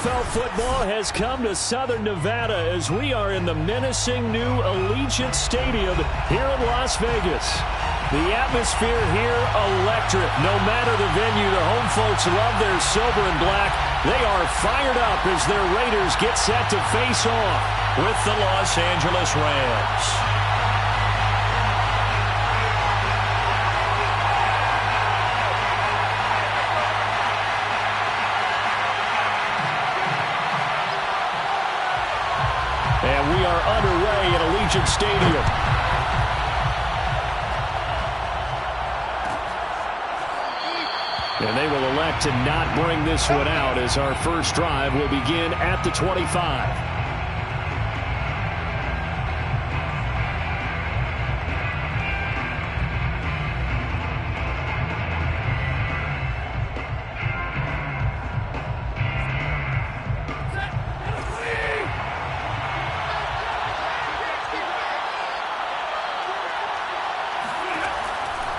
NFL football has come to Southern Nevada as we are in the menacing new Allegiant Stadium here in Las Vegas. The atmosphere here, electric. No matter the venue, the home folks love their silver and black. They are fired up as their Raiders get set to face off with the Los Angeles Rams. And we are underway at Allegiant Stadium. And they will elect to not bring this one out as our first drive will begin at the 25.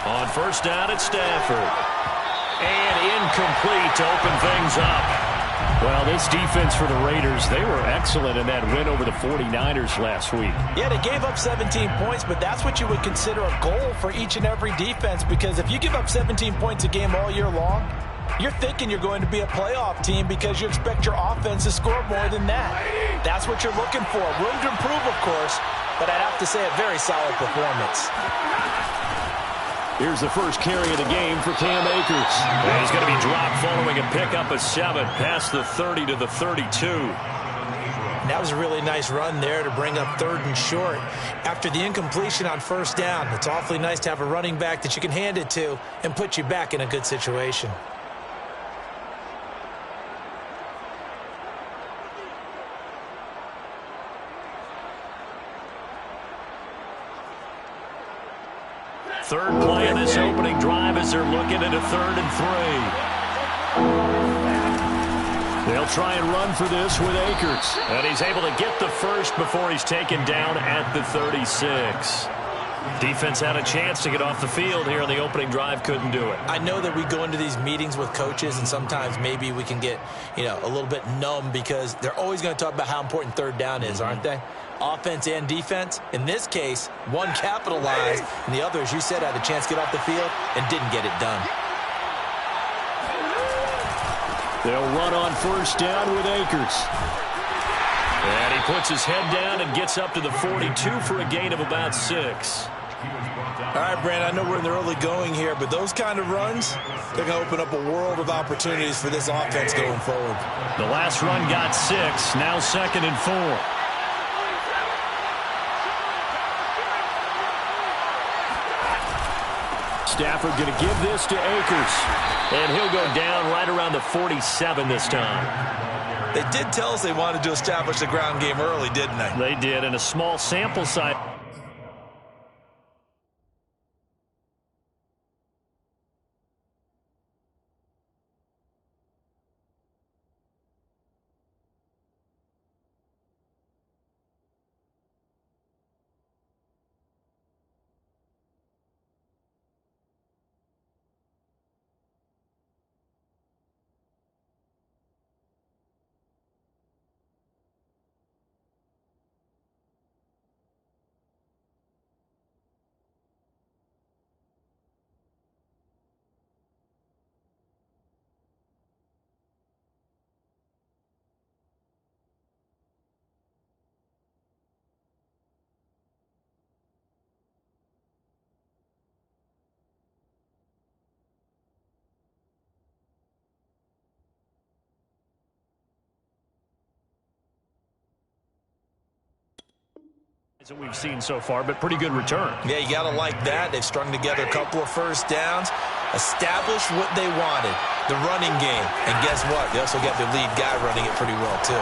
On first down at Stafford. And incomplete to open things up. Well, this defense for the Raiders, they were excellent in that win over the 49ers last week. Yeah, they gave up 17 points, but that's what you would consider a goal for each and every defense, because if you give up 17 points a game all year long, you're thinking you're going to be a playoff team because you expect your offense to score more than that. That's what you're looking for. Room to improve, of course, but I'd have to say a very solid performance. Here's the first carry of the game for Cam Akers. And he's going to be dropped following a pickup of 7 past the 30 to the 32. That was a really nice run there to bring up 3rd and short. After the incompletion on first down, it's awfully nice to have a running back that you can hand it to and put you back in a good situation. Third play of this opening drive as they're looking at a 3rd and 3. They'll try and run for this with Akers. And he's able to get the first before he's taken down at the 36. Defense had a chance to get off the field here in the opening drive, couldn't do it. I know that we go into these meetings with coaches, and sometimes maybe we can get, a little bit numb because they're always going to talk about how important 3rd down is, aren't they? Offense and defense. In this case, one capitalized, and the other, as you said, had a chance to get off the field and didn't get it done. They'll run on first down with Akers. And he puts his head down and gets up to the 42 for a gain of about 6. All right, Brandon, I know we're in the early going here, but those kind of runs, they're going to open up a world of opportunities for this offense going forward. The last run got 6, now 2nd and 4. Stafford going to give this to Akers. And he'll go down right around the 47 this time. They did tell us they wanted to establish the ground game early, didn't they? They did, in a small sample size. That we've seen so far, but pretty good return. Yeah, you got to like that. They've strung together a couple of first downs, established what they wanted, the running game. And guess what? They also got their lead guy running it pretty well, too.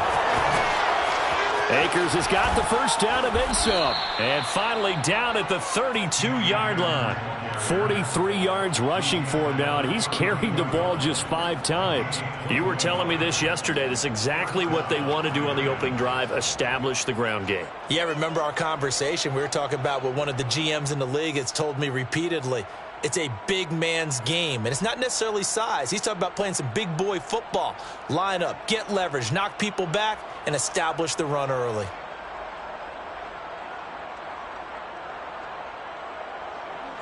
Akers has got the first down and then some. And finally down at the 32-yard line. 43 yards rushing for him now, and he's carried the ball just 5 times. You were telling me this yesterday. This is exactly what they want to do on the opening drive, establish the ground game. Yeah, remember our conversation. We were talking about what one of the GMs in the league has told me repeatedly. It's a big man's game, and it's not necessarily size. He's talking about playing some big boy football. Line up, get leverage, knock people back, and establish the run early.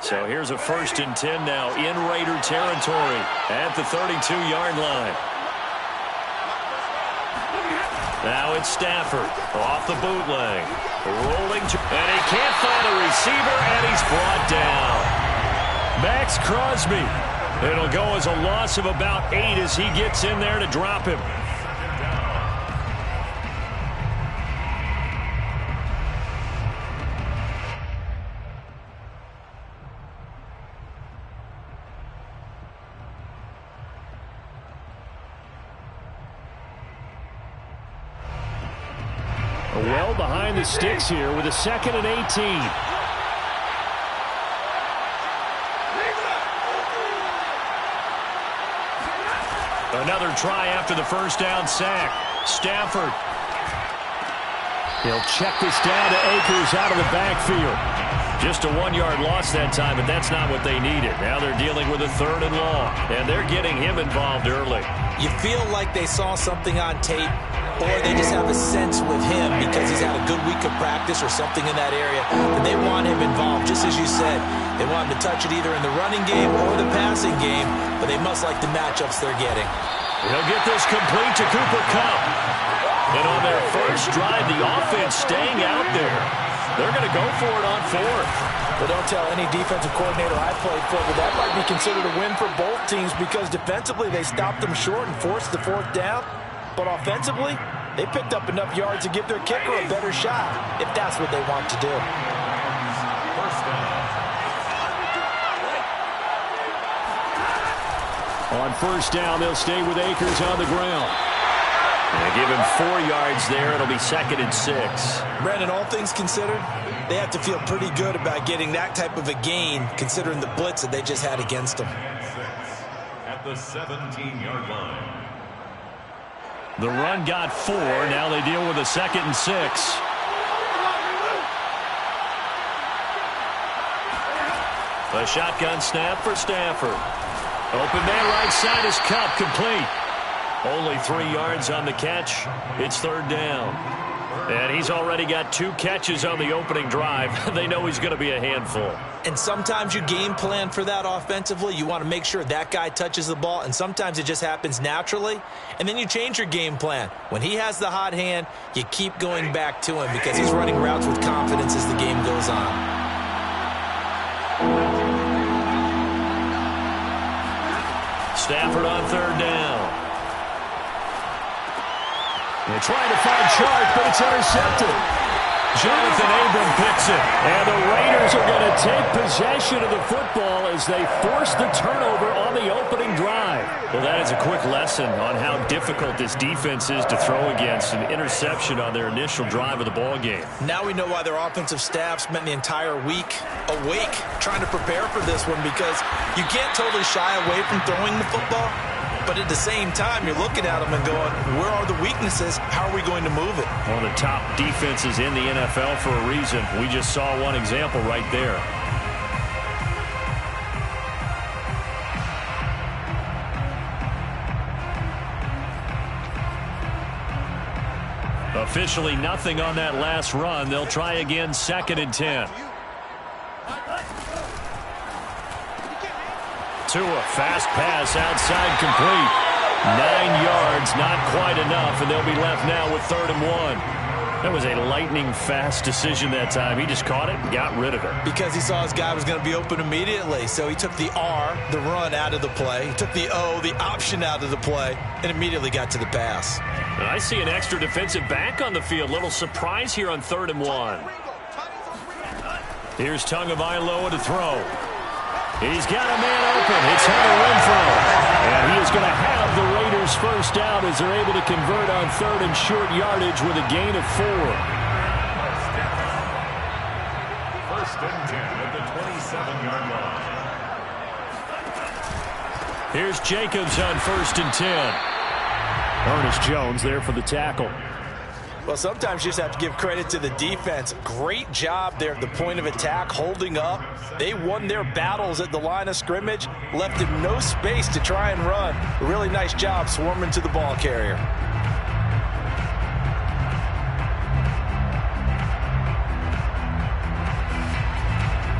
So here's a 1st and 10 now in Raider territory at the 32-yard line. Now it's Stafford off the bootleg. Rolling, and he can't find a receiver, and he's brought down. Max Crosby. It'll go as a loss of about 8 as he gets in there to drop him. Well behind the sticks here with a 2nd and 18. Another try after the 1st down sack. Stafford. He'll check this down to Akers out of the backfield. Just a 1-yard loss that time, but that's not what they needed. Now they're dealing with a 3rd and long, and they're getting him involved early. You feel like they saw something on tape, or they just have a sense with him because he's had a good week of practice or something in that area, that they want him involved. Just as you said, they want him to touch it either in the running game or the passing game, but they must like the matchups they're getting. He'll get this complete to Cooper Kupp. And on their first drive, the offense staying out there. They're going to go for it on 4th. Well, don't tell any defensive coordinator I played for, but that might be considered a win for both teams because defensively they stopped them short and forced the 4th down. But offensively, they picked up enough yards to give their kicker a better shot, if that's what they want to do. On 1st down, they'll stay with Akers on the ground. And they give him 4 yards there. It'll be 2nd and 6. Brandon, all things considered, they have to feel pretty good about getting that type of a gain, considering the blitz that they just had against them. At the 17-yard line. The run got 4. Now they deal with a 2nd and 6. A shotgun snap for Stafford. Open man right side is Kupp, complete. Only 3 yards on the catch. It's 3rd down. And he's already got 2 catches on the opening drive. They know he's going to be a handful. And sometimes you game plan for that offensively. You want to make sure that guy touches the ball, and sometimes it just happens naturally. And then you change your game plan. When he has the hot hand, you keep going back to him because he's running routes with confidence as the game goes on. Stafford on 3rd down. They're trying to find Chark, but it's intercepted. Jonathan Abram picks it. And the Raiders are going to take possession of the football as they force the turnover on the opening drive. Well, that is a quick lesson on how difficult this defense is to throw against. An interception on their initial drive of the ball game. Now we know why their offensive staff spent the entire week awake trying to prepare for this one, because you can't totally shy away from throwing the football. But at the same time, you're looking at them and going, where are the weaknesses? How are we going to move it? One of the top defenses in the NFL for a reason. We just saw one example right there. Officially nothing on that last run. They'll try again, 2nd and 10. Tua, fast pass outside, complete. 9 yards, not quite enough, and they'll be left now with 3rd and 1. That was a lightning-fast decision that time. He just caught it and got rid of it. Because he saw his guy was going to be open immediately, so he took the R, the run, out of the play. He took the O, the option, out of the play, and immediately got to the pass. And I see an extra defensive back on the field. Little surprise here on 3rd and 1. Here's Tagovailoa to throw. He's got a man open. It's Hunter Renfrow. And he is going to have the Raiders first down as they're able to convert on 3rd and short yardage with a gain of 4. First and 10 at the 27-yard line. Here's Jacobs on 1st and 10. Ernest Jones there for the tackle. Well, sometimes you just have to give credit to the defense. Great job there at the point of attack, holding up. They won their battles at the line of scrimmage, left him no space to try and run. A really nice job swarming to the ball carrier.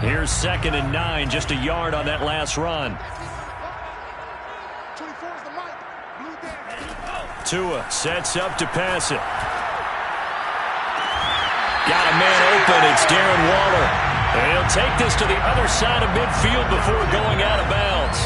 Here's 2nd and 9, just a yard on that last run. Tua sets up to pass it. Got a man open. It's Darren Waller. And he'll take this to the other side of midfield before going out of bounds.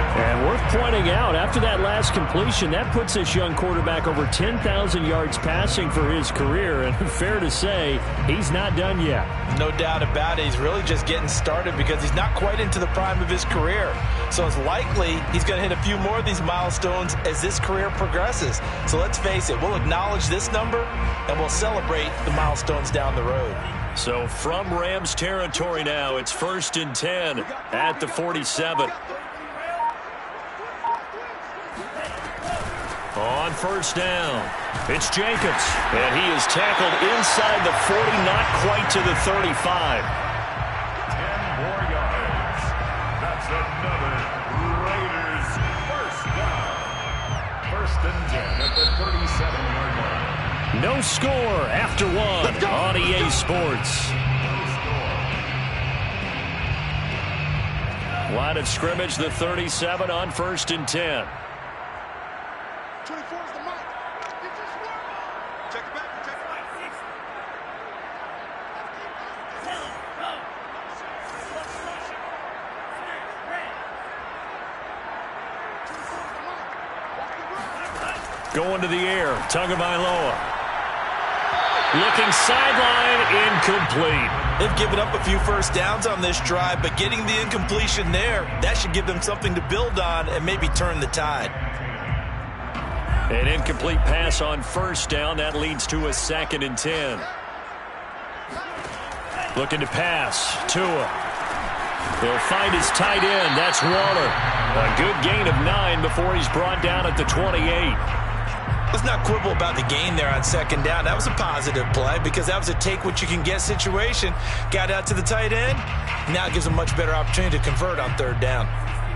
And worth pointing out, after that last completion, that puts this young quarterback over 10,000 yards passing for his career. And fair to say, he's not done yet. No doubt about it. He's really just getting started because he's not quite into the prime of his career. So it's likely he's going to hit a few more of these milestones as this career progresses. So let's face it, we'll acknowledge this number and we'll celebrate the milestones down the road. So from Rams territory now, it's 1st and 10 at the 47. On 1st down, it's Jacobs. And he is tackled inside the 40, not quite to the 35. 10 more yards. That's another Raiders first down. 1st and 10 at the 37-yard line. No score after one on EA Sports. Line of scrimmage, the 37 on 1st and 10. Going to the air, Tagovailoa. Looking sideline, incomplete. They've given up a few first downs on this drive, but getting the incompletion there, that should give them something to build on and maybe turn the tide. An incomplete pass on 1st down. That leads to a 2nd and 10. Looking to pass. Tua. He'll find his tight end. That's Waller. A good gain of 9 before he's brought down at the 28. Let's not quibble about the gain there on 2nd down. That was a positive play because that was a take-what-you-can-get situation. Got out to the tight end. Now it gives a much better opportunity to convert on 3rd down.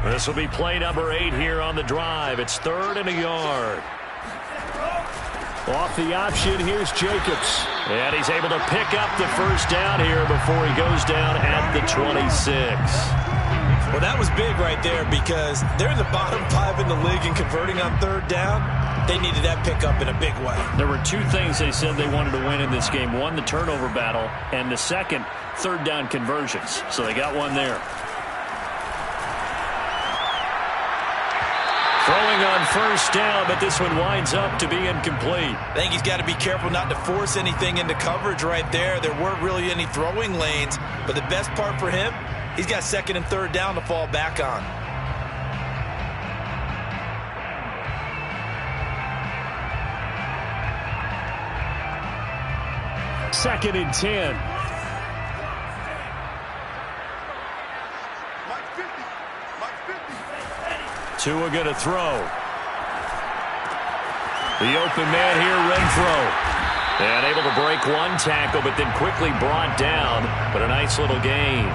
This will be play number 8 here on the drive. It's 3rd and a yard. Off the option, here's Jacobs. And he's able to pick up the 1st down here before he goes down at the 26. Well, that was big right there because they're in the bottom 5 in the league and converting on 3rd down. They needed that pickup in a big way. There were 2 things they said they wanted to win in this game. One, the turnover battle, and the second, 3rd down conversions. So they got one there. Throwing on 1st down, but this one winds up to be incomplete. I think he's got to be careful not to force anything into coverage right there. There weren't really any throwing lanes, but the best part for him, he's got 2nd and 3rd down to fall back on. Second and 10. Tua going to throw. The open man here, Renfro. And able to break one tackle, but then quickly brought down. But a nice little gain.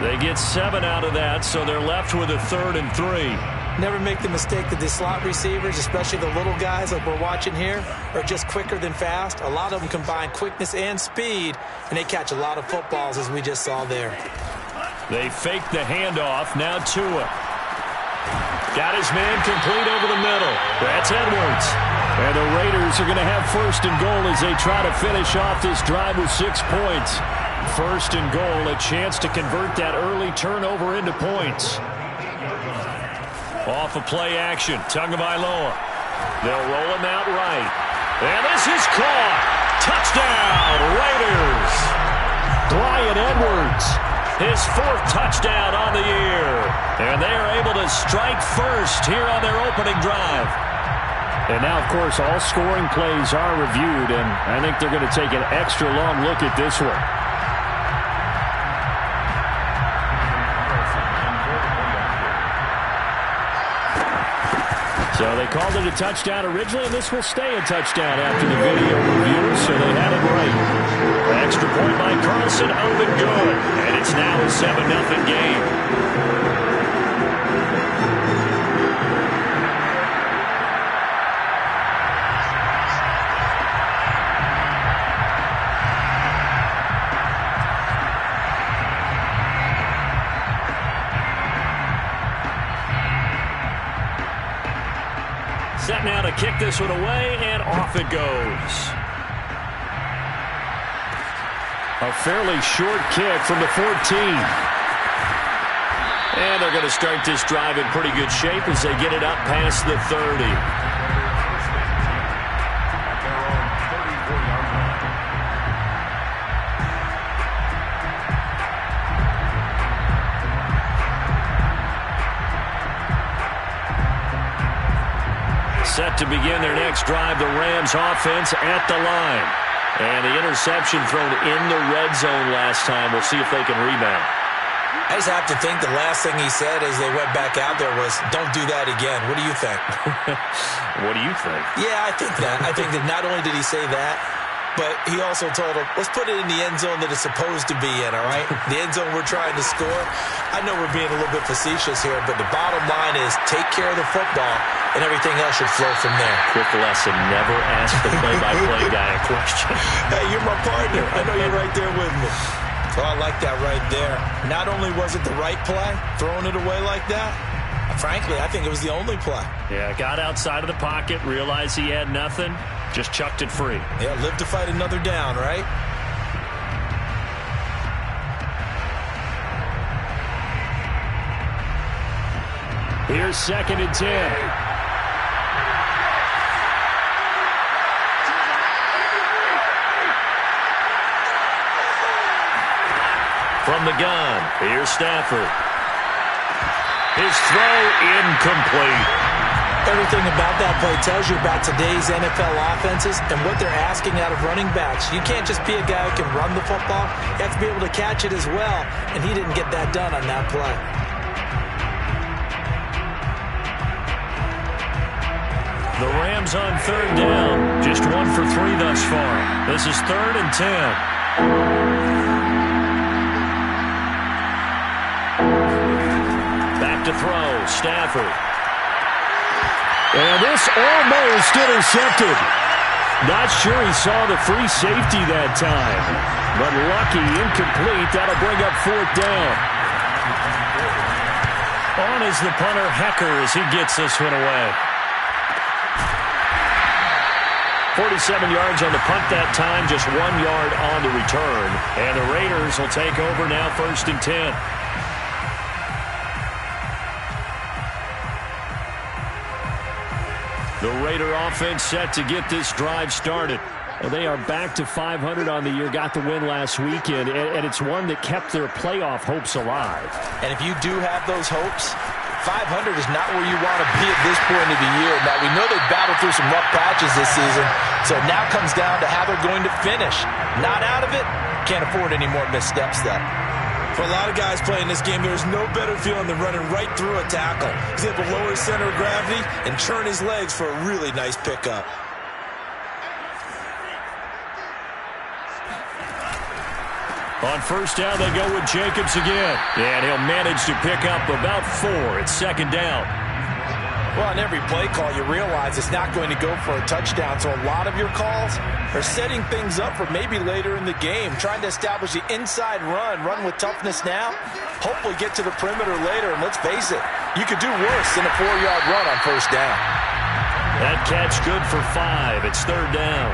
They get 7 out of that, so they're left with a 3rd and 3. Never make the mistake that the slot receivers, especially the little guys like we're watching here, are just quicker than fast. A lot of them combine quickness and speed, and they catch a lot of footballs, as we just saw there. They fake the handoff. Now Tua. Got his man complete over the middle. That's Edwards. And the Raiders are going to have 1st and goal as they try to finish off this drive with 6 points. 1st and goal, a chance to convert that early turnover into points. Off of play action, Tagovailoa. They'll roll him out right. And this is caught. Touchdown, Raiders. Bryan Edwards, his 4th touchdown on the year. And they are able to strike first here on their opening drive. And now, of course, all scoring plays are reviewed, and I think they're going to take an extra long look at this one. So they called it a touchdown originally, and this will stay a touchdown after the video review, so they had it right. An extra point by Carlson, up and good. And it's now a 7-0 game. Set now to kick this one away, and off it goes. A fairly short kick from the 14. And they're going to start this drive in pretty good shape as they get it up past the 30. Set to begin their next drive, the Rams offense at the line. And the interception thrown in the red zone last time. We'll see if they can rebound. I just have to think the last thing he said as they went back out there was, don't do that again. What do you think? What do you think? Yeah, I think that. I think that not only did he say that, but he also told him, let's put it in the end zone that it's supposed to be in, all right? The end zone we're trying to score. I know we're being a little bit facetious here, but the bottom line is take care of the football, and everything else should flow from there. Quick lesson, never ask the play-by-play guy a question. Hey, you're my partner. I know you're right there with me. So I like that right there. Not only was it the right play, throwing it away like that, frankly, I think it was the only play. Yeah, got outside of the pocket, realized he had nothing, just chucked it free. Yeah, live to fight another down, right? Here's 2nd and 10. From the gun, here's Stafford. His throw incomplete. Everything about that play tells you about today's NFL offenses and what they're asking out of running backs. You can't just be a guy who can run the football. You have to be able to catch it as well, and he didn't get that done on that play. The Rams on 3rd down. Just 1 for 3 thus far. This is 3rd and 10. Back to throw, Stafford. And this almost intercepted. Not sure he saw the free safety that time. But lucky, incomplete. That'll bring up 4th down. On is the punter, Hecker, as he gets this one away. 47 yards on the punt that time, just 1 yard on the return. And the Raiders will take over now, 1st and 10. The Raider offense set to get this drive started. Well, they are back to 500 on the year, got the win last weekend, and it's one that kept their playoff hopes alive. And if you do have those hopes, 500 is not where you want to be at this point of the year. Now, we know they battled through some rough patches this season, so it now comes down to how they're going to finish. Not out of it, can't afford any more missteps, though. For a lot of guys playing this game, there's no better feeling than running right through a tackle. He's able to lower his center of gravity and churn his legs for a really nice pickup. On 1st down, they go with Jacobs again. And he'll manage to pick up about 4. It's 2nd down. Well, on every play call, you realize it's not going to go for a touchdown. So a lot of your calls are setting things up for maybe later in the game, trying to establish the inside run with toughness now, hopefully get to the perimeter later. And let's face it, you could do worse than a 4-yard run on 1st down. That catch good for 5. It's 3rd down.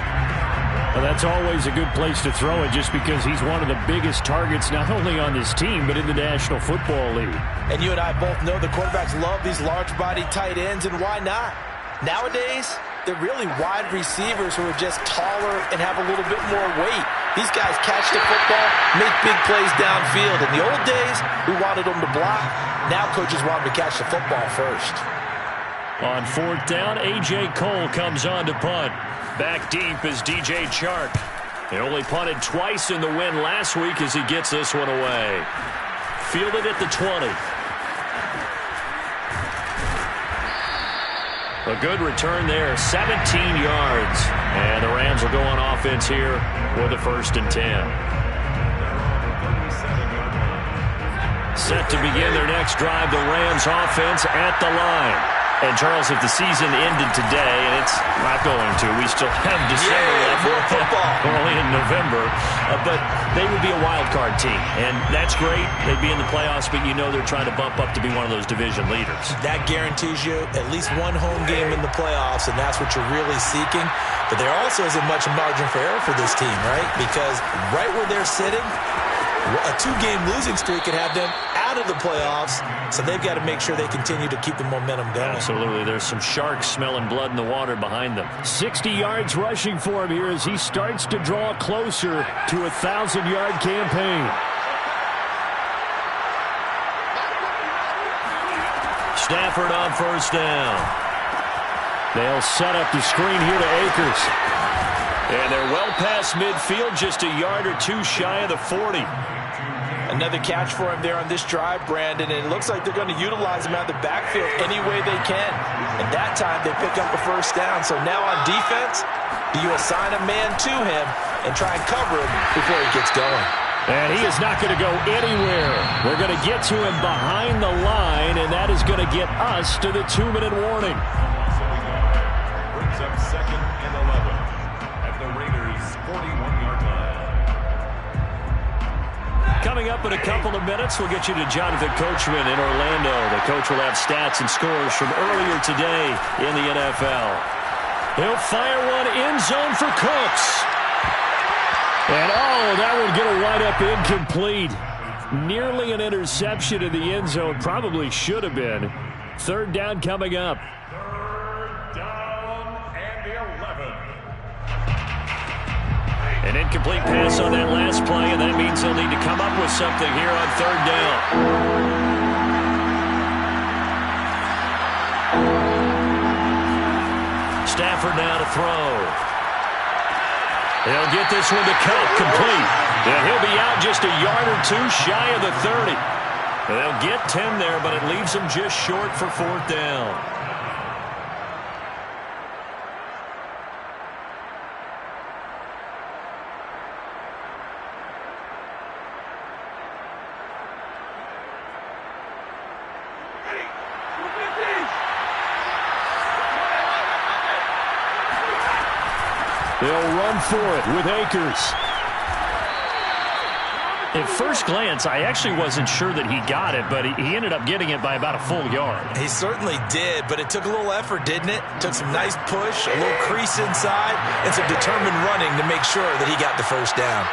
Well, that's always a good place to throw it just because he's one of the biggest targets not only on this team but in the National Football League. And you and I both know the quarterbacks love these large-bodied tight ends, and why not? Nowadays, they're really wide receivers who are just taller and have a little bit more weight. These guys catch the football, make big plays downfield. In the old days, we wanted them to block. Now coaches want them to catch the football first. On 4th down, A.J. Cole comes on to punt. Back deep is DJ Chark. He only punted twice in the win last week as he gets this one away. Fielded at the 20. A good return there, 17 yards. And the Rams will go on offense here with a 1st and 10. Set to begin their next drive, the Rams offense at the line. And, Charles, if the season ended today, and it's not going to, we still have December left. More football. We're only in November. But they would be a wild card team. And that's great. They'd be in the playoffs, but you know they're trying to bump up to be one of those division leaders. That guarantees you at least one home game in the playoffs, and that's what you're really seeking. But there also isn't much margin for error for this team, right? Because right where they're sitting, a 2-game losing streak could have them out of the playoffs, so they've got to make sure they continue to keep the momentum going. Absolutely. There's some sharks smelling blood in the water behind them. 60 yards rushing for him here as he starts to draw closer to a 1,000-yard campaign. Stafford on 1st down. They'll set up the screen here to Akers. And they're well past midfield, just a yard or two shy of the 40. Another catch for him there on this drive, Brandon, and it looks like they're going to utilize him out of the backfield any way they can. And that time they pick up a 1st down. So now on defense, do you assign a man to him and try and cover him before he gets going? And he is not going to go anywhere. We're going to get to him behind the line, and that is going to get us to the 2-minute warning. Brings up 2nd and 11 at the Raiders' 41-yard line. Coming up in a couple of minutes, we'll get you to Jonathan Coachman in Orlando. The coach will have stats and scores from earlier today in the NFL. He'll fire one end zone for Cooks. And, that would get a wide-up incomplete. Nearly an interception in the end zone. Probably should have been. 3rd down coming up. 3rd down and 11. An incomplete pass on that last play, and that means they'll need to come up with something here on 3rd down. Stafford now to throw. They'll get this one to Cup complete. And he'll be out just a yard or two shy of the 30. And they'll get 10 there, but it leaves them just short for 4th down. They'll run for it with Akers. At first glance, I actually wasn't sure that he got it, but he ended up getting it by about a full yard. He certainly did, but it took a little effort, didn't it? Took some nice push, a little crease inside, and some determined running to make sure that he got the 1st down.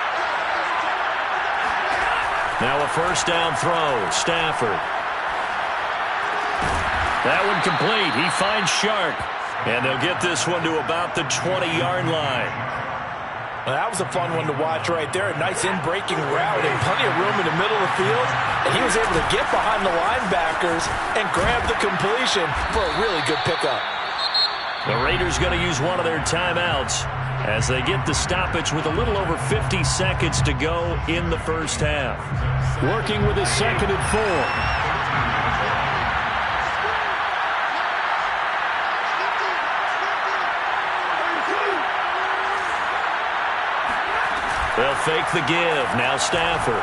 Now a 1st down throw. Stafford. That one complete. He finds Shark. And they'll get this one to about the 20-yard line. Well, that was a fun one to watch right there. A nice in-breaking route and plenty of room in the middle of the field. And he was able to get behind the linebackers and grab the completion for a really good pickup. The Raiders going to use one of their timeouts as they get the stoppage with a little over 50 seconds to go in the 1st half. Working with a 2nd and 4. They'll fake the give. Now Stafford.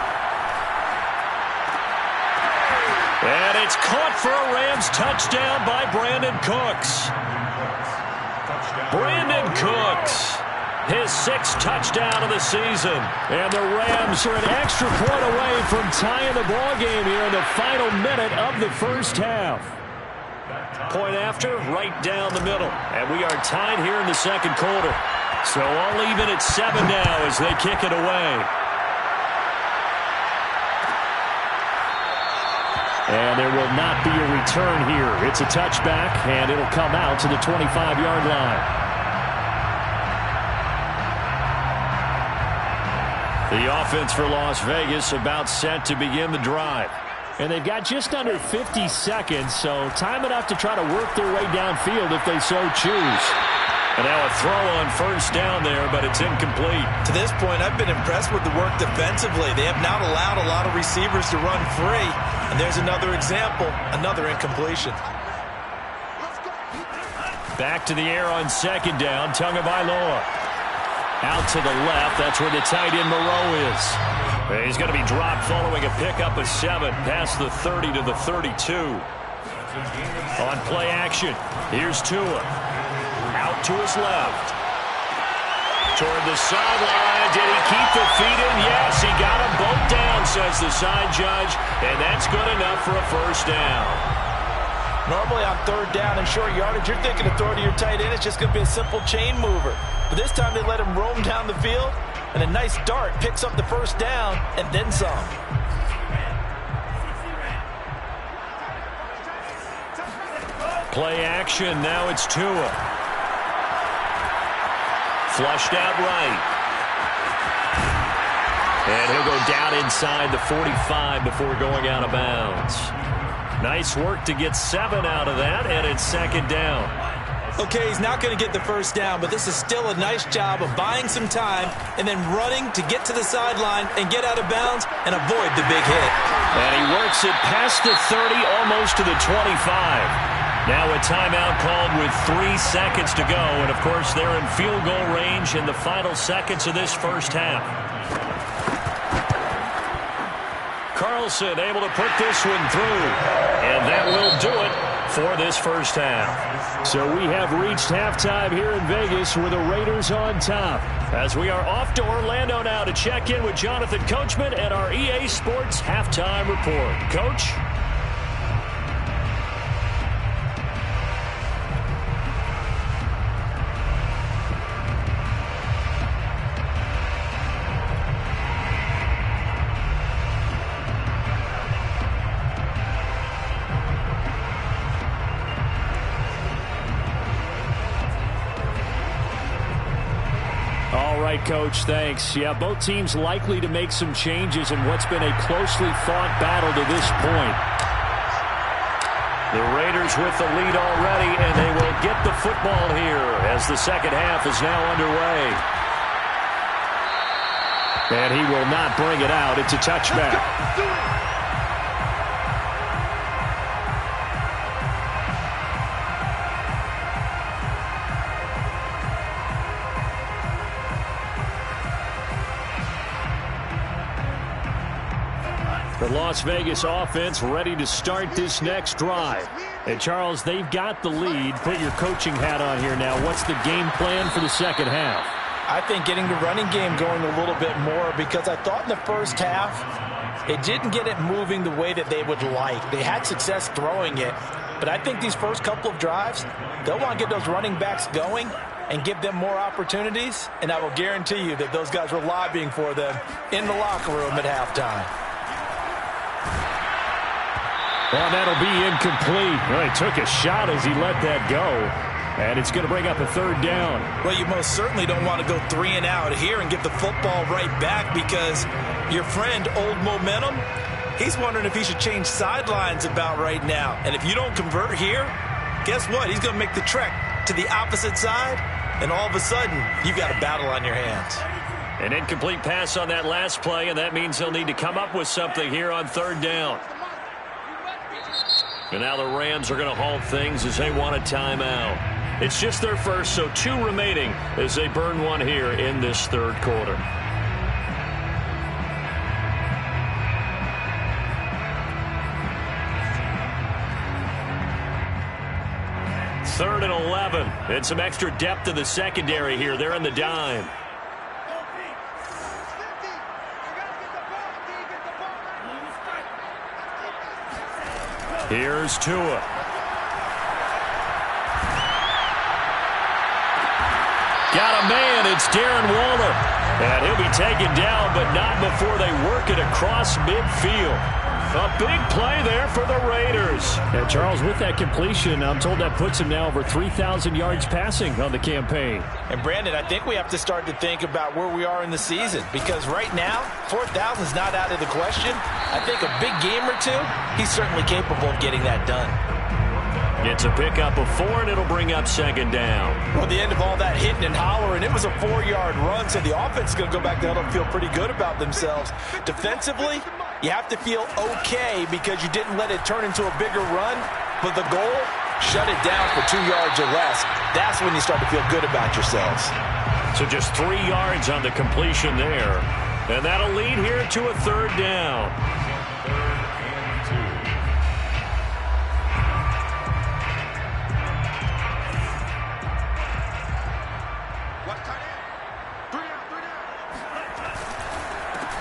And it's caught for a Rams touchdown by Brandon Cooks. Brandon Cooks, his 6th touchdown of the season. And the Rams are an extra point away from tying the ballgame here in the final minute of the 1st half. Point after, right down the middle. And we are tied here in the 2nd quarter. So all even at 7 now as they kick it away. And there will not be a return here. It's a touchback, and it'll come out to the 25-yard line. The offense for Las Vegas about set to begin the drive. And they've got just under 50 seconds, so time enough to try to work their way downfield if they so choose. And now a throw on 1st down there, but it's incomplete. To this point, I've been impressed with the work defensively. They have not allowed a lot of receivers to run free. And there's another example, another incompletion. Back to the air on second down. Tagovailoa. Out to the left. That's where the tight end Moreau is. He's going to be dropped following a pickup of 7 past the 30 to the 32. On play action, here's Tua. Out to his left. Toward the sideline. Did he keep the feet in? Yes, he got them both down, says the side judge. And that's good enough for a first down. Normally on third down and short yardage, you're thinking of throwing to your tight end. It's just going to be a simple chain mover. But this time they let him roam down the field, and a nice dart picks up the first down and then some. Play action. Now it's Tua. Flushed out right. And he'll go down inside the 45 before going out of bounds. Nice work to get 7 out of that, and it's second down. Okay, he's not going to get the first down, but this is still a nice job of buying some time and then running to get to the sideline and get out of bounds and avoid the big hit. And he works it past the 30, almost to the 25. Now a timeout called with 3 seconds to go, and of course they're in field goal range in the final seconds of this first half. Carlson able to put this one through, and that will do it for this first half. So we have reached halftime here in Vegas with the Raiders on top, as we are off to Orlando now to check in with Jonathan Coachman at our EA Sports Halftime Report. Coach? Coach, thanks. Yeah, both teams likely to make some changes in what's been a closely fought battle to this point. The Raiders with the lead already, and they will get the football here as the second half is now underway. And he will not bring it out. It's a touchback. The Las Vegas offense ready to start this next drive. And, Charles, they've got the lead. Put your coaching hat on here now. What's the game plan for the second half? I think getting the running game going a little bit more, because I thought in the first half it didn't get it moving the way that they would like. They had success throwing it, but I think these first couple of drives, they'll want to get those running backs going and give them more opportunities, and I will guarantee you that those guys were lobbying for them in the locker room at halftime. Well, that'll be incomplete. Well, he took a shot as he let that go. And it's going to bring up a third down. Well, you most certainly don't want to go 3 and out here and get the football right back, because your friend, Old Momentum, he's wondering if he should change sidelines about right now. And if you don't convert here, guess what? He's going to make the trek to the opposite side, and all of a sudden, you've got a battle on your hands. An incomplete pass on that last play, and that means they'll need to come up with something here on third down. And now the Rams are going to halt things as they want a timeout. It's just their first, so 2 remaining as they burn one here in this third quarter. Third and 11. And some extra depth to the secondary here. They're in the dime. Here's Tua. Got a man. It's Darren Waller. And he'll be taken down, but not before they work it across midfield. A big play there for the Raiders. And, Charles, with that completion, I'm told that puts him now over 3,000 yards passing on the campaign. And, Brandon, I think we have to start to think about where we are in the season, because right now, 4,000 is not out of the question. I think a big game or 2, he's certainly capable of getting that done. It's a pickup of 4, and it'll bring up second down. Well, at the end of all that hitting and hollering, it was a 4-yard run, so the offense is going to go back to huddle and feel pretty good about themselves. Defensively, you have to feel okay because you didn't let it turn into a bigger run, but the goal shut it down for 2 yards or less. That's when you start to feel good about yourselves. So just 3 yards on the completion there. And that'll lead here to a third down.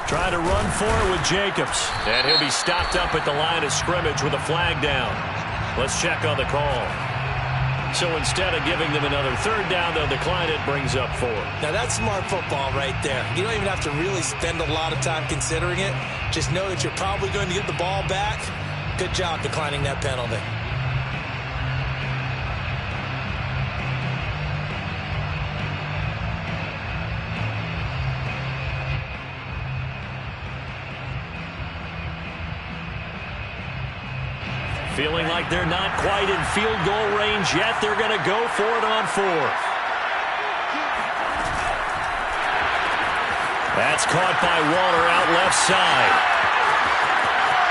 Trying to run for it with Jacobs. And he'll be stopped up at the line of scrimmage with a flag down. Let's check on the call. So instead of giving them another third down, they'll decline it, brings up 4. Now that's smart football right there. You don't even have to really spend a lot of time considering it. Just know that you're probably going to get the ball back. Good job declining that penalty. Feeling like they're not quite in field goal range yet. They're going to go for it on 4th. That's caught by Waller out left side.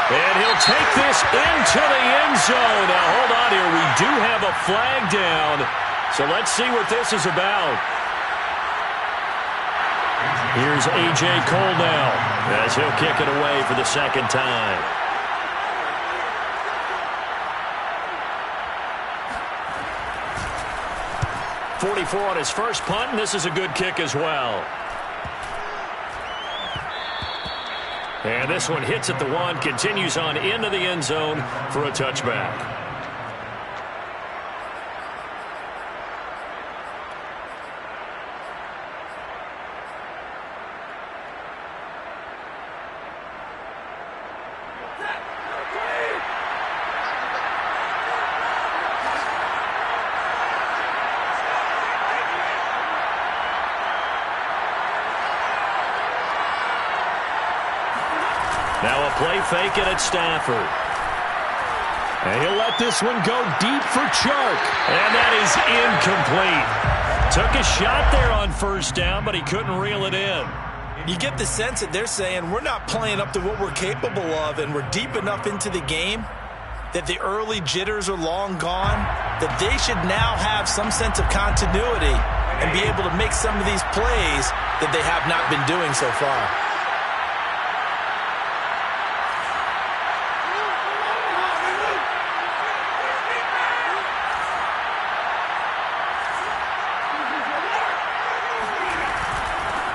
And he'll take this into the end zone. Now, hold on here. We do have a flag down. So let's see what this is about. Here's A.J. Cole now as he'll kick it away for the second time. .44 on his first punt, and this is a good kick as well. And this one hits at the 1, continues on into the end zone for a touchback. Now a play fake it at Stafford. And he'll let this one go deep for Chark. And that is incomplete. Took a shot there on first down, but he couldn't reel it in. You get the sense that they're saying we're not playing up to what we're capable of, and we're deep enough into the game that the early jitters are long gone, that they should now have some sense of continuity and be able to make some of these plays that they have not been doing so far.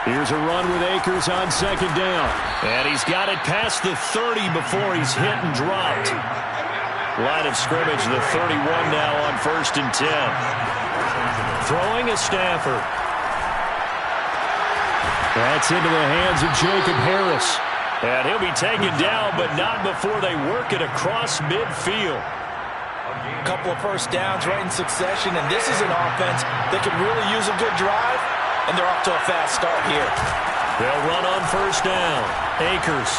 Here's a run with Akers on second down. And he's got it past the 30 before he's hit and dropped. Line of scrimmage, the 31 now on 1st and 10. Throwing is Stafford. That's into the hands of Jacob Harris. And he'll be taken down, but not before they work it across midfield. A couple of first downs right in succession, and this is an offense that could really use a good drive. And they're off to a fast start here. They'll run on first down. Akers.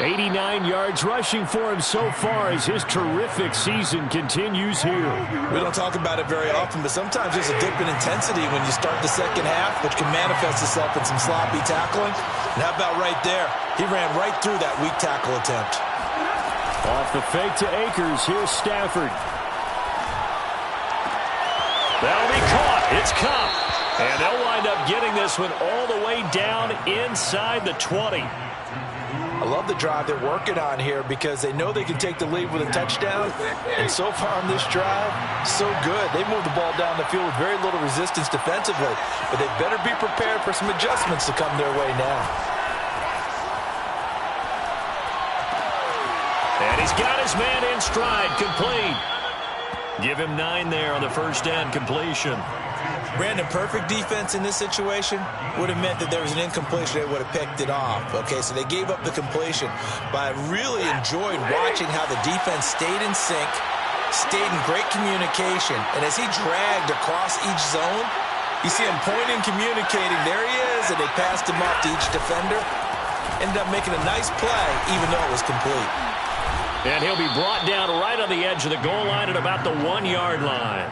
89 yards rushing for him so far as his terrific season continues here. We don't talk about it very often, but sometimes there's a dip in intensity when you start the second half, which can manifest itself in some sloppy tackling. And how about right there? He ran right through that weak tackle attempt. Off the fake to Akers. Here's Stafford. That'll be caught. It's Cup. And they'll wind up getting this one all the way down inside the 20. I love the drive they're working on here because they know they can take the lead with a touchdown. And so far on this drive, so good. They moved the ball down the field with very little resistance defensively. But they better be prepared for some adjustments to come their way now. And he's got his man in stride, complete. Give him 9 there on the first down completion. Brandon, perfect defense in this situation would have meant that there was an incompletion. They would have picked it off. Okay, so they gave up the completion. But I really enjoyed watching how the defense stayed in sync, stayed in great communication. And as he dragged across each zone, you see him pointing, communicating. There he is, and they passed him off to each defender. Ended up making a nice play, even though it was complete. And he'll be brought down right on the edge of the goal line at about the 1-yard line.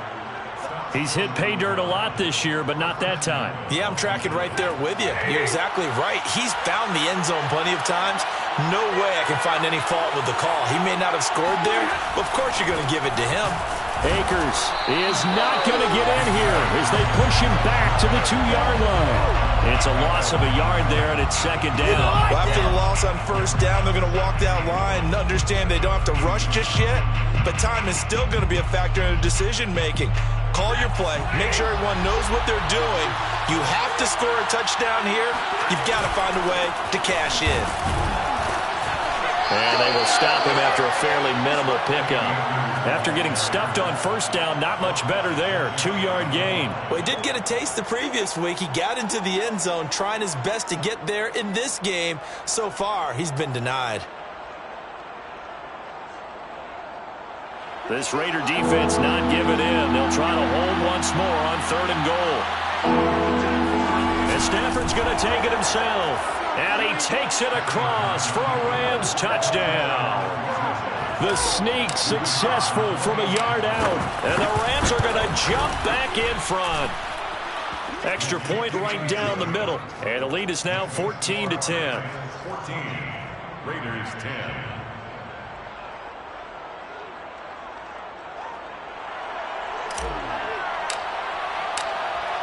He's hit pay dirt a lot this year, but not that time. Yeah, I'm tracking right there with you. You're exactly right. He's found the end zone plenty of times, No way I can find any fault with the call. He may not have scored there, but of course you're going to give it to him. Akers is not going to get in here as they push him back to the 2-yard line. It's a loss of a yard there, and it's second down. Well, after the loss on first down, they're going to walk that line and understand they don't have to rush just yet, but time is still going to be a factor in decision-making. Call your play. Make sure everyone knows what they're doing. You have to score a touchdown here. You've got to find a way to cash in. And they will stop him after a fairly minimal pickup. After getting stuffed on first down, not much better there. 2-yard gain. Well, he did get a taste the previous week. He got into the end zone trying his best to get there in this game. So far, he's been denied. This Raider defense not giving in. They'll try to hold once more on 3rd and goal. And Stafford's going to take it himself. And he takes it across for a Rams touchdown. The sneak successful from a yard out. And the Rams are going to jump back in front. Extra point right down the middle. And the lead is now 14-10. 14. Raiders 10.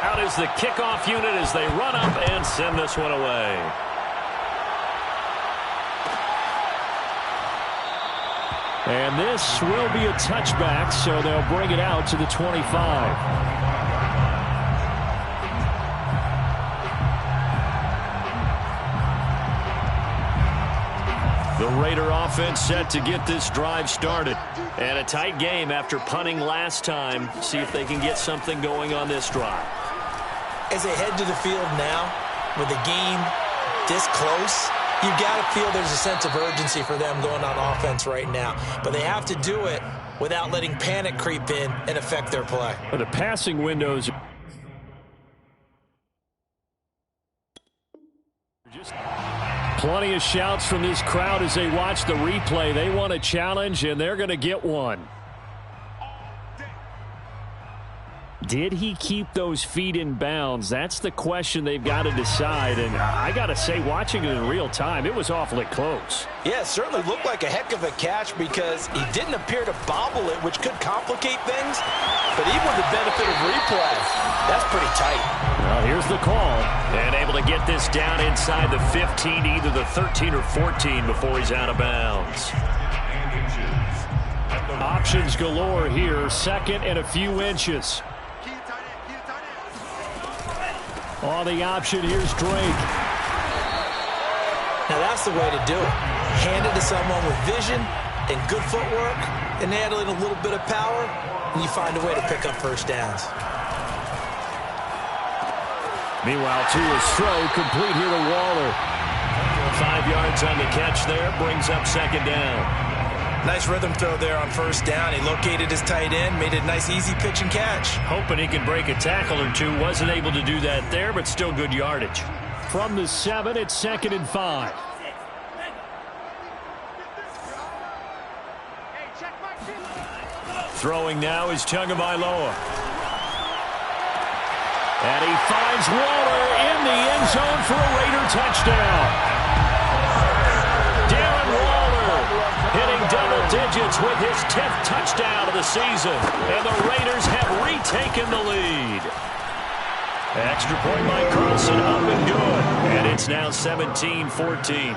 Out is the kickoff unit as they run up and send this one away. And this will be a touchback, so they'll bring it out to the 25. The Raider offense set to get this drive started. And a tight game after punting last time. See if they can get something going on this drive. As they head to the field now, with the game this close, you've got to feel there's a sense of urgency for them going on offense right now. But they have to do it without letting panic creep in and affect their play. But the passing windows just plenty of shouts from this crowd as they watch the replay. They want a challenge, and they're going to get one. Did he keep those feet in bounds? That's the question they've got to decide. And I got to say, watching it in real time, it was awfully close. Yeah, it certainly looked like a heck of a catch because he didn't appear to bobble it, which could complicate things. But even with the benefit of replay, that's pretty tight. Well, here's the call. And able to get this down inside the 15, either the 13 or 14 before he's out of bounds. Options galore here. 2nd and a few inches. On the option, here's Drake. Now that's the way to do it. Hand it to someone with vision and good footwork, and add in a little bit of power, and you find a way to pick up first downs. Meanwhile, Tua's throw complete here to Waller. 5 yards on the catch there, brings up 2nd down. Nice rhythm throw there on first down. He located his tight end, made it a nice easy pitch and catch. Hoping he can break a tackle or two. Wasn't able to do that there, but still good yardage. From the 7, it's 2nd and 5. Throwing now is Tagovailoa. And he finds Waller in the end zone for a Raider touchdown. Hitting double digits with his 10th touchdown of the season. And the Raiders have retaken the lead. Extra point by Carlson, up and good. And it's now 17-14.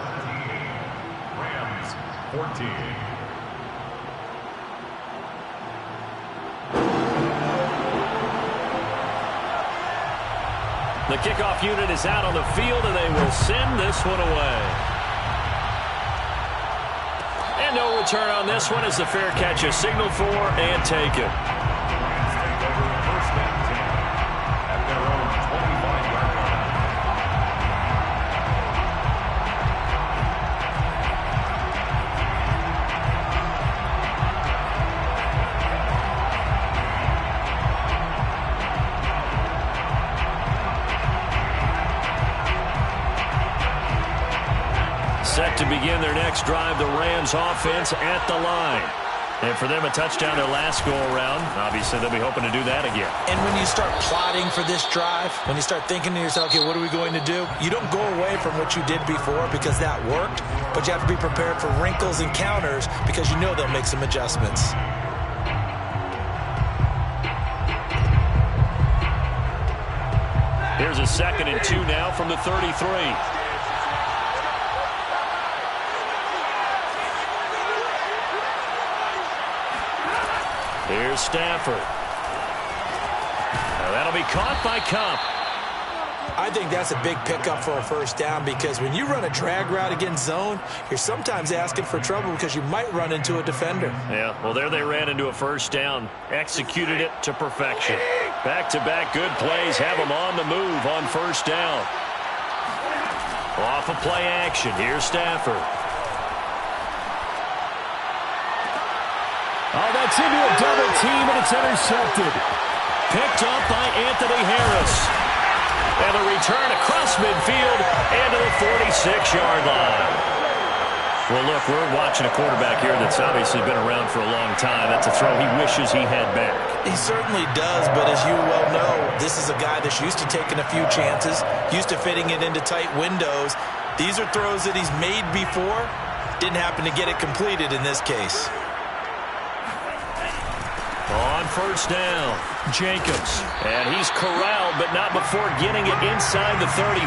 Rams 14. The kickoff unit is out on the field, and they will send this one away. And no return on this one as the fair catch is signaled for and taken. Rams take over 1st and 10 at their own 25-yard line. Set to begin their next drive, the Rams offense at the line. And for them, a touchdown their last go-around. Obviously, they'll be hoping to do that again. And when you start plotting for this drive, when you start thinking to yourself, okay, what are we going to do? You don't go away from what you did before because that worked, but you have to be prepared for wrinkles and counters because you know they'll make some adjustments. Here's a 2nd and 2 now from the 33. Here's Stafford. Now that'll be caught by Cup. I think that's a big pickup for a first down because when you run a drag route against zone, you're sometimes asking for trouble because you might run into a defender. Yeah, well, there they ran into a first down. Executed it to perfection. Back-to-back good plays have them on the move on first down. Off of play action. Here's Stafford. Oh, that's into a double team, and it's intercepted. Picked up by Anthony Harris. And a return across midfield and to the 46-yard line. Well, look, we're watching a quarterback here that's obviously been around for a long time. That's a throw he wishes he had back. He certainly does, but as you well know, this is a guy that's used to taking a few chances, used to fitting it into tight windows. These are throws that he's made before. Didn't happen to get it completed in this case. On first down, Jacobs. And he's corralled, but not before getting it inside the 35.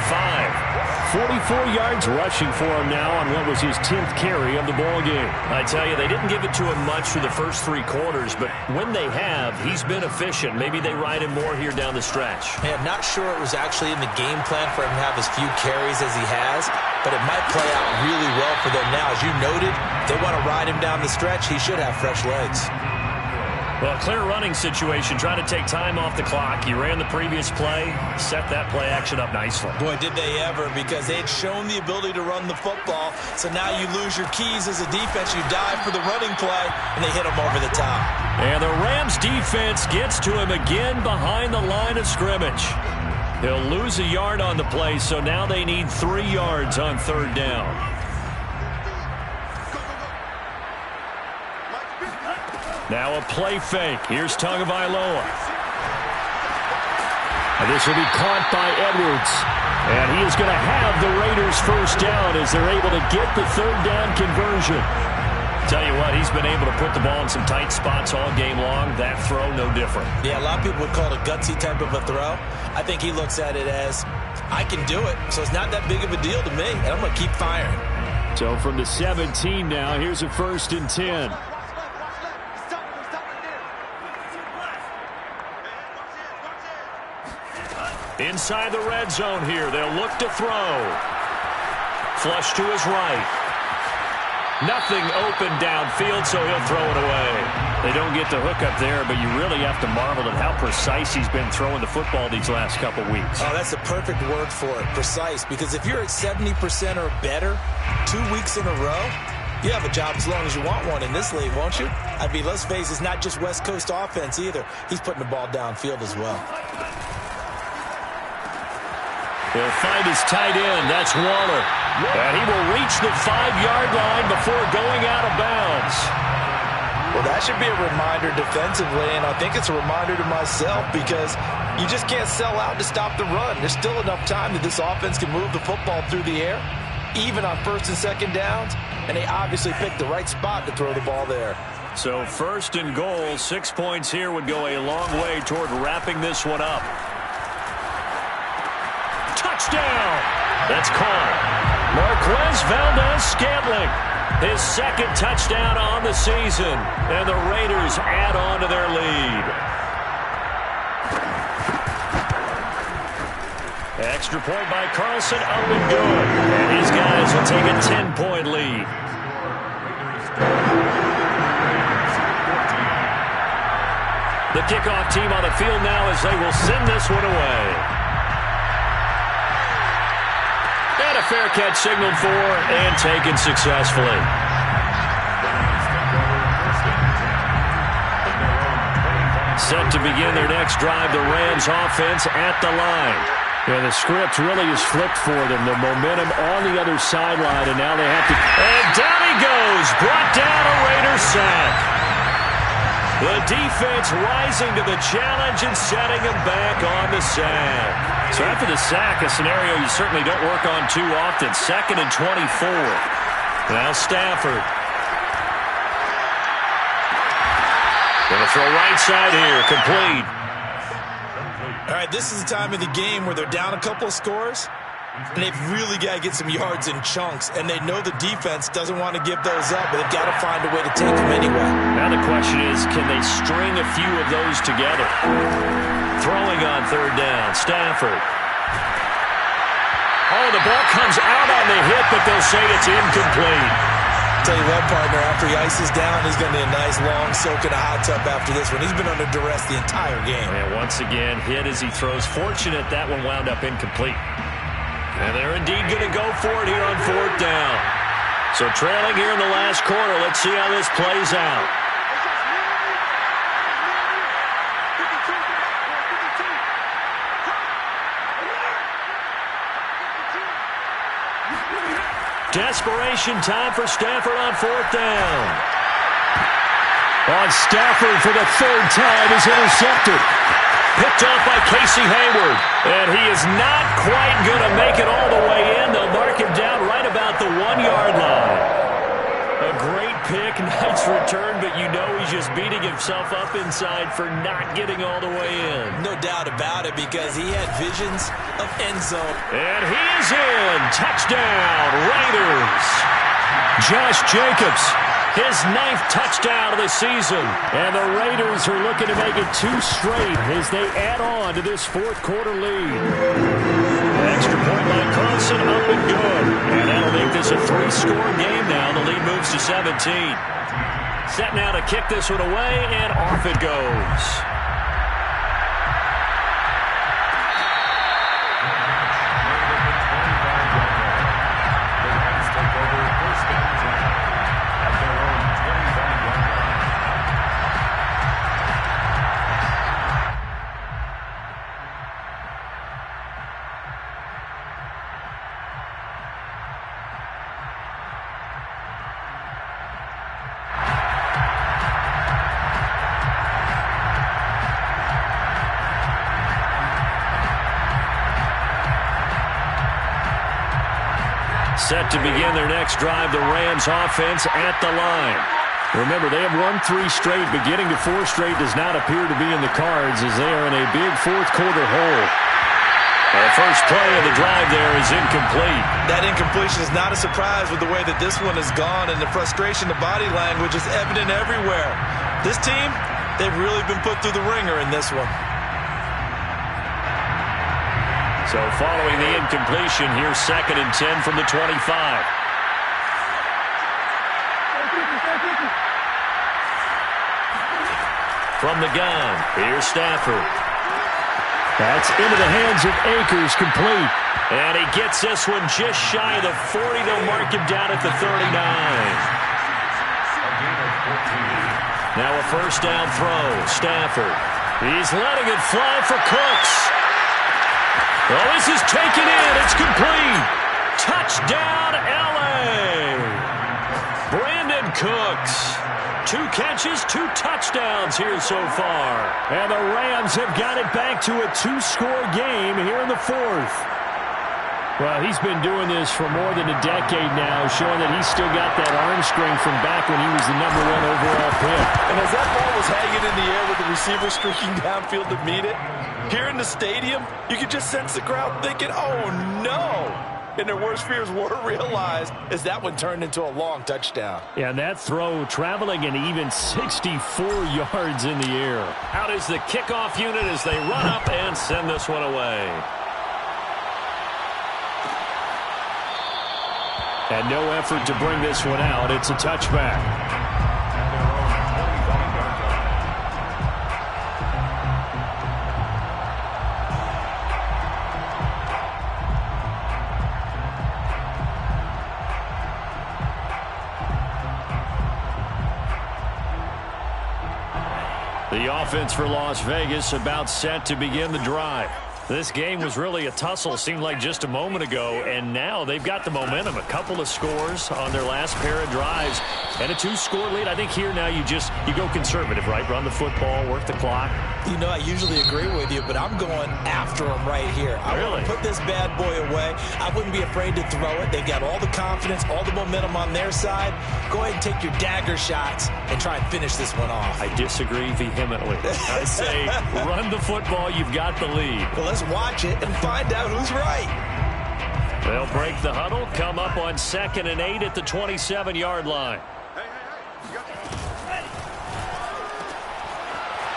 44 yards rushing for him now on what was his 10th carry of the ball game. I tell you, they didn't give it to him much through the first 3 quarters, but when they have, he's been efficient. Maybe they ride him more here down the stretch. Yeah, I'm not sure it was actually in the game plan for him to have as few carries as he has, but it might play out really well for them now. As you noted, if they want to ride him down the stretch, he should have fresh legs. Well, clear running situation, trying to take time off the clock. He ran the previous play, set that play action up nicely. Boy, did they ever, because they had shown the ability to run the football. So now you lose your keys as a defense. You dive for the running play, and they hit him over the top. And the Rams defense gets to him again behind the line of scrimmage. He'll lose a yard on the play, so now they need 3 yards on third down. Now a play fake. Here's Tagovailoa. This will be caught by Edwards. And he is going to have the Raiders first down as they're able to get the third down conversion. Tell you what, he's been able to put the ball in some tight spots all game long. That throw, no different. Yeah, a lot of people would call it a gutsy type of a throw. I think he looks at it as, I can do it, so it's not that big of a deal to me, and I'm going to keep firing. So from the 17 now, here's a 1st and 10. Inside the red zone here, they'll look to throw. Flush to his right. Nothing open downfield, so he'll throw it away. They don't get the hook up there, but you really have to marvel at how precise he's been throwing the football these last couple weeks. Oh, that's the perfect word for it, precise, because if you're at 70% or better 2 weeks in a row, you have a job as long as you want one in this league, won't you? I mean, let's face it, it's not just West Coast offense either. He's putting the ball downfield as well. He'll find his tight end. That's Waller. And he will reach the 5-yard line before going out of bounds. Well, that should be a reminder defensively, and I think it's a reminder to myself because you just can't sell out to stop the run. There's still enough time that this offense can move the football through the air, even on 1st and 2nd downs, and they obviously picked the right spot to throw the ball there. So 1st and goal, 6 points here would go a long way toward wrapping this one up. Touchdown! That's caught. Marquez Valdez-Scantling, his 2nd touchdown on the season, and the Raiders add on to their lead. Extra point by Carlson, up and good. And these guys will take a 10-point lead. The kickoff team on the field now as they will send this one away. And a fair catch signaled for and taken successfully. Set to begin their next drive, the Rams offense at the line. Yeah, the script really is flipped for them. The momentum on the other sideline, and now they have to... And down he goes, brought down a Raiders sack. The defense rising to the challenge and setting him back on the sack. So after the sack, a scenario you certainly don't work on too often. 2nd and 24. Now Stafford. Going to throw right side here. Complete. All right, this is the time of the game where they're down a couple of scores, and they've really got to get some yards in chunks, and they know the defense doesn't want to give those up, but they've got to find a way to take them anyway. Now the question is, can they string a few of those together? Throwing on 3rd down, Stafford. Oh, the ball comes out on the hit, but they'll say it's incomplete. Tell you what, partner, after he ices down, he's going to be a nice long soak in a hot tub after this one. He's been under duress the entire game. And once again, hit as he throws. Fortunate that one wound up incomplete. And they're indeed going to go for it here on 4th down. So trailing here in the last quarter. Let's see how this plays out. Desperation time for Stafford on 4th down. On Stafford for the 3rd time is intercepted. Picked off by Casey Hayward. And he is not quite going to make it all the way in. They'll mark him down right about the 1-yard line. A great pick, nice return, but you know he's just beating himself up inside for not getting all the way in. No doubt about it, because he had visions of end zone. And he is in. Touchdown, Raiders. Josh Jacobs, his 9th touchdown of the season. And the Raiders are looking to make it 2 straight as they add on to this 4th quarter lead. Extra point by Carlson, up and good. And that'll make this a 3-score game now. The lead moves to 17. Set now to kick this one away, and off it goes. Set to begin their next drive, the Rams offense at the line. Remember, they have won 3 straight, but getting to 4 straight does not appear to be in the cards as they are in a big 4th quarter hole. The first play of the drive there is incomplete. That incompletion is not a surprise with the way that this one has gone, and the frustration, the body language is evident everywhere. This team, they've really been put through the ringer in this one. So following the incompletion, here's 2nd and 10 from the 25. From the gun, here's Stafford. That's into the hands of Akers, complete. And he gets this one just shy of the 40. They'll mark him down at the 39. Now a 1st down throw, Stafford. He's letting it fly for Cooks. Oh, this is taken in. It's complete. Touchdown, L.A. Brandon Cooks. 2 catches, 2 touchdowns here so far. And the Rams have got it back to a 2-score game here in the 4th. Well, he's been doing this for more than a decade now, showing that he's still got that arm strength from back when he was the #1 overall pick. And as that ball was hanging in the air with the receiver streaking downfield to meet it, here in the stadium, you could just sense the crowd thinking, oh, no. And their worst fears were realized as that one turned into a long touchdown. Yeah, and that throw traveling an even 64 yards in the air. Out is the kickoff unit as they run up and send this one away. And no effort to bring this one out. It's a touchback. The offense for Las Vegas about set to begin the drive. This game was really a tussle, seemed like just a moment ago, and now they've got the momentum. A couple of scores on their last pair of drives. And a 2-score lead. I think here now you go conservative, right? Run the football, work the clock. You know, I usually agree with you, but I'm going after them right here. I want to put this bad boy away. I wouldn't be afraid to throw it. They've got all the confidence, all the momentum on their side. Go ahead and take your dagger shots and try and finish this one off. I disagree vehemently. I say run the football. You've got the lead. Well, let's watch it and find out who's right. They'll break the huddle, come up on 2nd and 8 at the 27-yard line.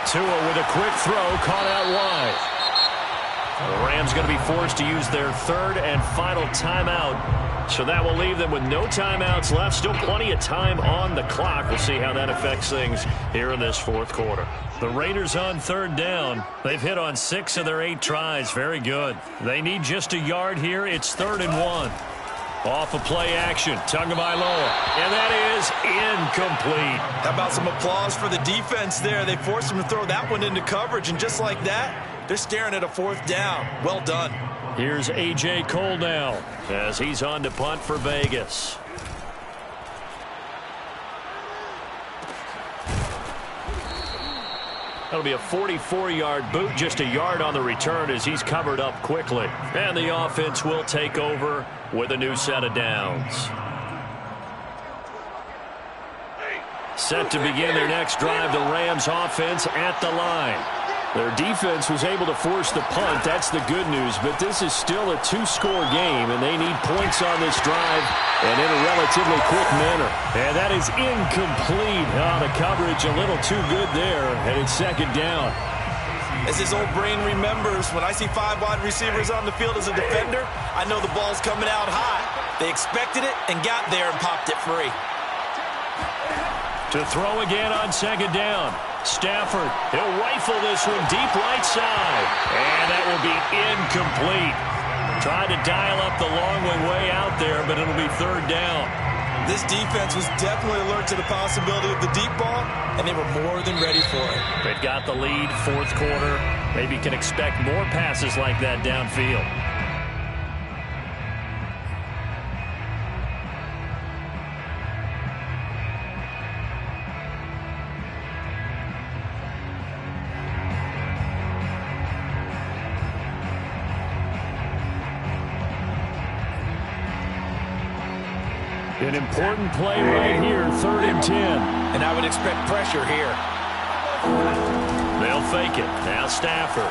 Tua with a quick throw, caught out wide. The Rams going to be forced to use their 3rd and final timeout. So that will leave them with no timeouts left. Still plenty of time on the clock. We'll see how that affects things here in this 4th quarter. The Raiders on 3rd down. They've hit on 6 of their 8 tries. Very good. They need just a yard here. It's 3rd and 1. Off of play action. Tagovailoa. And that is incomplete. How about some applause for the defense there? They forced him to throw that one into coverage, and just like that, they're staring at a 4th down. Well done. Here's A.J. Cole now as he's on to punt for Vegas. That'll be a 44-yard boot, just a yard on the return as he's covered up quickly. And the offense will take over with a new set of downs. Set to begin their next drive, the Rams offense at the line. Their defense was able to force the punt. That's the good news. But this is still a 2-score game, and they need points on this drive and in a relatively quick manner. And that is incomplete. Oh, the coverage a little too good there, and it's 2nd down. As his old brain remembers, when I see 5 wide receivers on the field as a defender, I know the ball's coming out high. They expected it and got there and popped it free. To throw again on 2nd down. Stafford, he'll rifle this one deep right side. And that will be incomplete. Tried to dial up the long one way out there, but it'll be 3rd down. This defense was definitely alert to the possibility of the deep ball, and they were more than ready for it. They've got the lead, 4th quarter. Maybe can expect more passes like that downfield. An important play right here, 3rd and 10. And I would expect pressure here. They'll fake it. Now Stafford.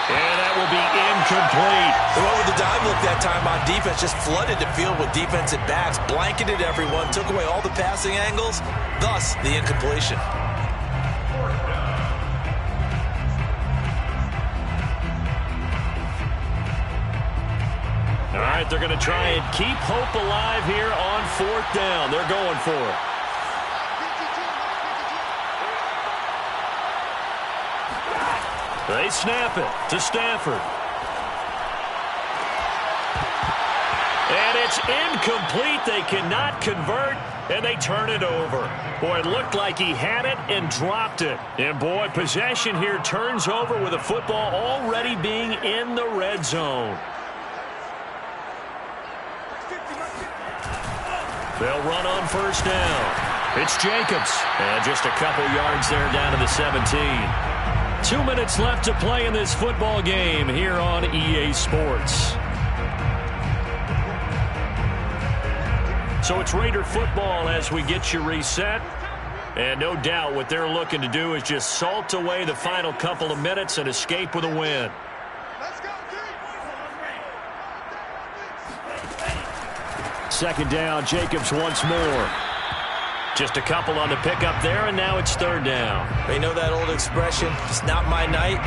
And that will be incomplete. They went with the dive look that time on defense. Just flooded the field with defensive backs. Blanketed everyone. Took away all the passing angles. Thus, the incompletion. All right, they're going to try and keep hope alive here on 4th down. They're going for it. They snap it to Stafford. And it's incomplete. They cannot convert, and they turn it over. Boy, it looked like he had it and dropped it. And, boy, possession here turns over with the football already being in the red zone. They'll run on 1st down. It's Jacobs. And just a couple yards there down to the 17. 2 minutes left to play in this football game here on EA Sports. So it's Raider football as we get you reset. And no doubt what they're looking to do is just salt away the final couple of minutes and escape with a win. 2nd down, Jacobs once more. Just a couple on the pickup there, and now it's 3rd down. You know that old expression, it's not my night?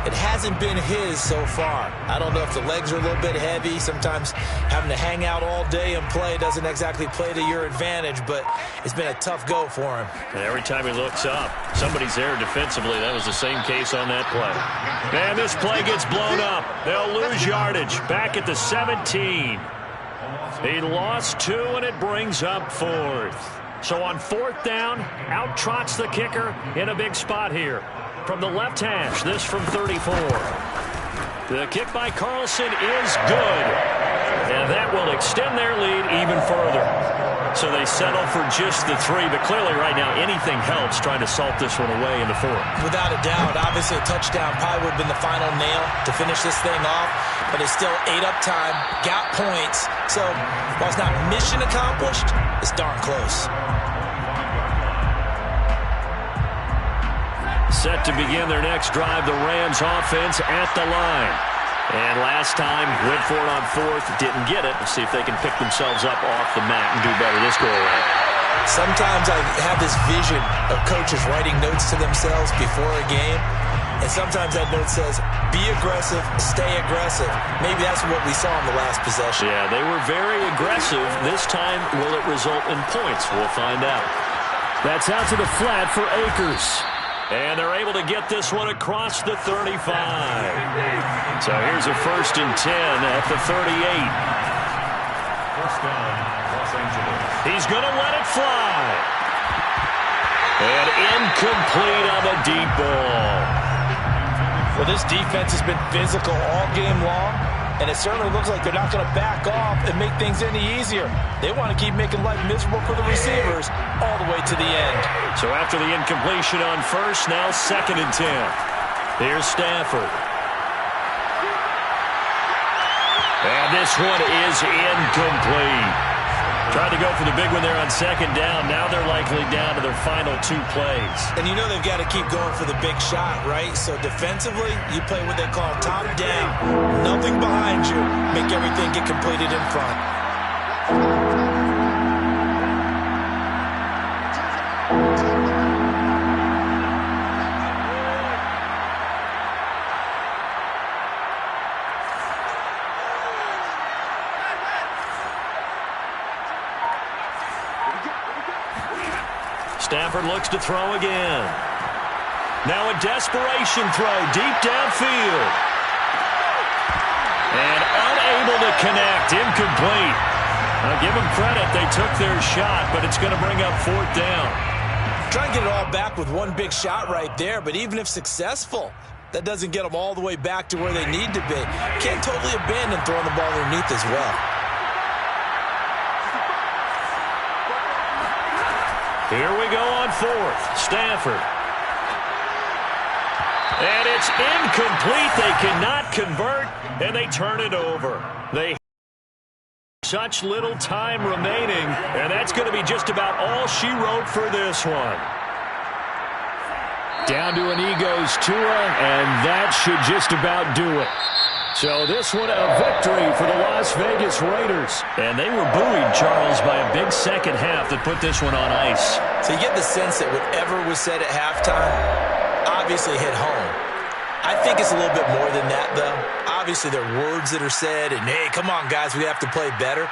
It hasn't been his so far. I don't know if the legs are a little bit heavy. Sometimes having to hang out all day and play doesn't exactly play to your advantage, but it's been a tough go for him. And every time he looks up, somebody's there defensively. That was the same case on that play. And this play gets blown up. They'll lose yardage back at the 17. He lost 2, and it brings up 4th. So on 4th down, out trots the kicker in a big spot here. From the left hash, this from 34. The kick by Carlson is good. And that will extend their lead even further. So they settle for just the 3, but clearly right now anything helps trying to salt this one away in the 4th. Without a doubt, obviously a touchdown probably would have been the final nail to finish this thing off, but it's still ate up time, got points. So while it's not mission accomplished, it's darn close. Set to begin their next drive, the Rams offense at the line. And last time, went for it on 4th, didn't get it. Let's see if they can pick themselves up off the mat and do better this go-around. Sometimes I have this vision of coaches writing notes to themselves before a game, and sometimes that note says, be aggressive, stay aggressive. Maybe that's what we saw in the last possession. Yeah, they were very aggressive. This time, will it result in points? We'll find out. That's out to the flat for Akers. And they're able to get this one across the 35. So here's a 1st and 10 at the 38. First down, Los Angeles. He's going to let it fly. And incomplete on the deep ball. Well, this defense has been physical all game long, and it certainly looks like they're not going to back off and make things any easier. They want to keep making life miserable for the receivers all the way to the end. So after the incompletion on 1st, now 2nd and 10. Here's Stafford. And this one is incomplete. Tried to go for the big one there on 2nd down. Now they're likely down to their final 2 plays. And you know they've got to keep going for the big shot, right? So defensively, you play what they call top down. Nothing behind you. Make everything get completed in front. Stafford looks to throw again. Now a desperation throw deep downfield. And unable to connect. Incomplete. Now give them credit. They took their shot, but it's going to bring up 4th down. Try and get it all back with one big shot right there, but even if successful, that doesn't get them all the way back to where they need to be. Can't totally abandon throwing the ball underneath as well. Here we go on 4th. Stafford. And it's incomplete. They cannot convert, and they turn it over. They have such little time remaining, and that's going to be just about all she wrote for this one. Down to an goes Tua, and that should just about do it. So this one a victory for the Las Vegas Raiders. And they were buoyed, Charles, by a big second half that put this one on ice. So you get the sense that whatever was said at halftime obviously hit home. I think it's a little bit more than that, though. Obviously, there are words that are said, and, hey, come on, guys, we have to play better.